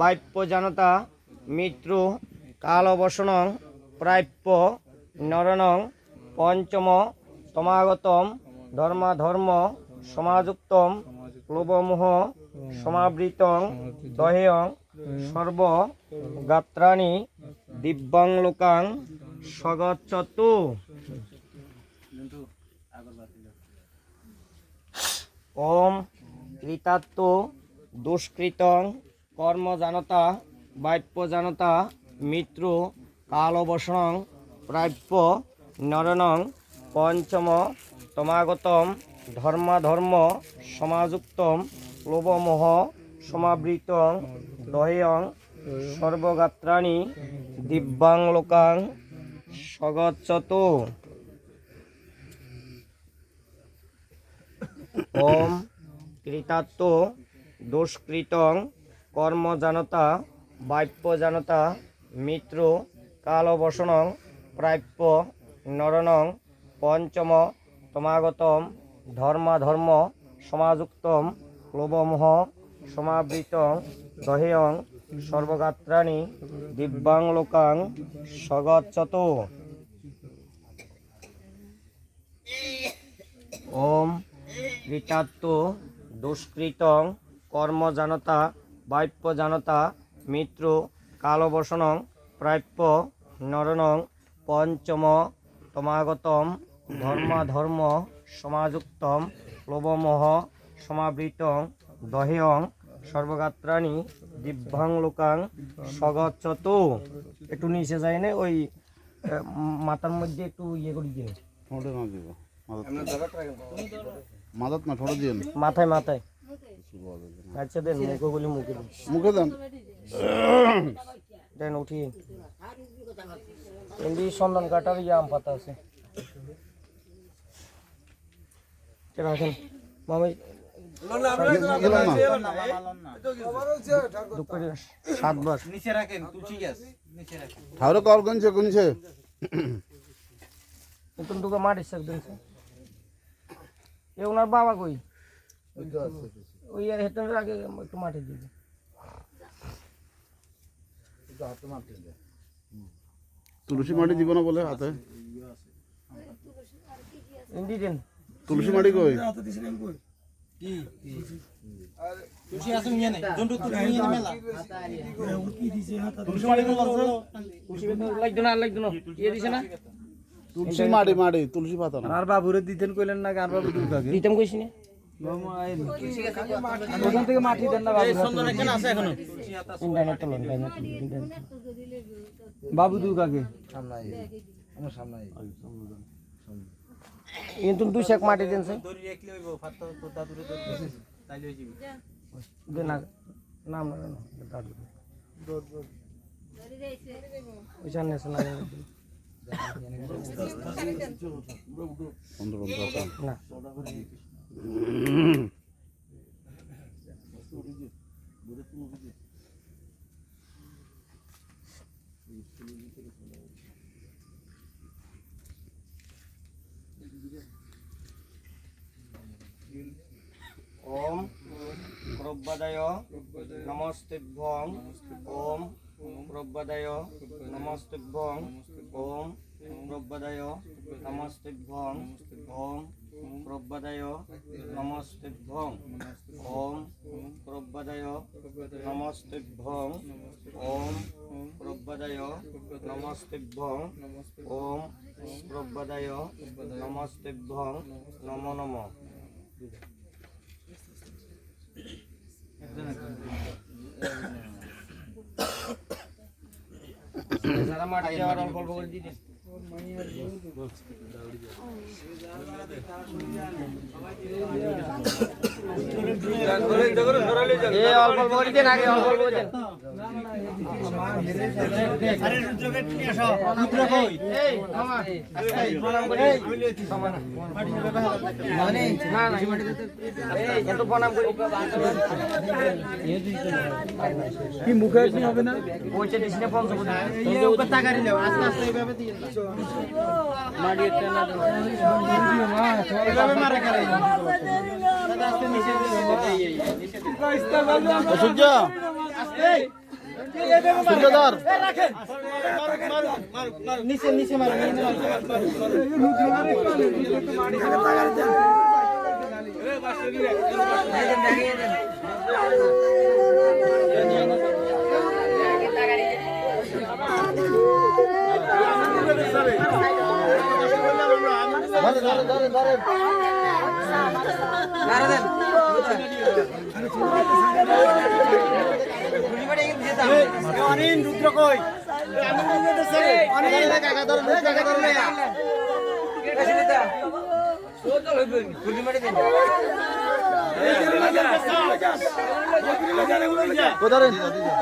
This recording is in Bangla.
বাপ্য জানতা মিত্র কাল অবসনং প্রাপ্য নরনং পঞ্চম তমাগতম ধর্মাধর্ম সমাযুক্তম লোভমোহ সমাবৃতং দহেয়ং সর্ব গাত্রাণি দিব্যাং লোকাং স্বগচ্ছতু। ওম কৃতাত্ম দুষ্কৃতং কর্ম জানতা বাপ্য জানতা মিত্র কাল অবসনং প্রাপ্য নরনং পঞ্চম তমাগতম ধর্মাধর্ম সমাযুক্তম লোভমোহ সমাবৃতং দহেয়ং সর্বগাত্রাণি দিব্যাং লোকাং স্বগচ্ছতু। ওম কৃতাত্ম দুষ্কৃতং কর্ম জানতা বাপ্য জানতা মিত্র কাল অবসনং প্রাপ্য নরনং পঞ্চম তমাগতম ধর্মাধর্ম সমাযুক্তম লোভমোহ সমাবৃতং দহেয়ং সর্বগাত্রাণি দিব্যাং লোকাং স্বগচ্ছতু। ওম কৃতাত্ম দুষ্কৃতং কর্ম জানতা বাপ্য জানতা মিত্র কালবসনং প্রাপ্য নরনং পঞ্চম তমাগতম ধর্মাধর্ম সমাযুক্তম লোভমোহ সমাবৃতং দহেয়ং সর্বগাত্রাণি দিব্যাং লোকাং স্বগচ্ছতু। একটু নিচে যায় না, ওই মাথার মধ্যে একটু ইয়ে করে দিন, মাথাত না ঠোঁটে দিন, মাথায় মাথায়। আচ্ছা দেন, মুখে বলি মুখে দেন, মুখে দেন, দেন উঠিয়ে। এমনি সন্ধান কাটার ইয়ে আম পাতা আছে, রাখেন মামি। 7 বার নিচে রাখেন, তুলসী গাছ নিচে রাখেন। ঠাউরে কল গুনছে গুনছে তুমি তোকে মাটির শাক দিনছে। এ ওনার বাবা কই? ওই হেঁটে আগে একটু মাটি দিবে। তুলসী মাটি দিব না বলে হাতে, হিন্দি দেন। তুলসী মাটি কই? কি তুলসী আছে নিয়ে নে, জন্টু তুলসী নিয়ে নে মেলা। তুলসী মাটি কোন বলছো? তুলসী লাগতো না, লাগতো না, ইয়ে দিছে না তুলসী মাটি মাটি, তুলসী পাতা না। আর বাবুরে দিতেন কইলেন না, আর বাবু দুর্গাকে দিতাম কইছি না। ওখান থেকে মাটি দেন না বাবু। চন্দন এখানে আছে এখনো। ইন্টারনেট তোলেন, বাবু দুর্গাকে কিন্তু 2 শেক মাটি দেনছে। দড়ি রাখলে হইব, ফাত্তা তো দাদুরে দড়ি তাইলে হই যাবে। দেন না, নাম না দাদু দড়ি দেইছে ওই জানে আছে না। না ওম প্রব্বাদায় নমস্তেভ্যং। ওম প্রব্বাদায় নমস্তেভ্যং। ওম প্রব্বাদায় নমস্তেভ্যং। ওম প্রব্বাদায় নমস্তেভ্যং। ওম প্রব্বাদায় নমস্তেভ্যং। ওম প্রব্বাদায় নমস্তেভ্যং। ওম প্রব্বাদায় নমস্তেভ্যং। নমো নমঃ। যারা মাটি দেওয়ার অল্প অল্প করে দিতে, অল্প অল্প করে দেন, আগে অল্প অল্প করে দেন। কি মুখে হবে না? পৌঁছে দিস না পঞ্চপতি। আস্তে আস্তে এইভাবে দিয়ে মাটি একটা না এইভাবে মারা করে আস্তে নিচে দিয়ে সূর্য সূর্যধর নিচে নিচে মারো অনিন রুদ্র কই অনিন কাকা ধর কাকা ধর না কোথায়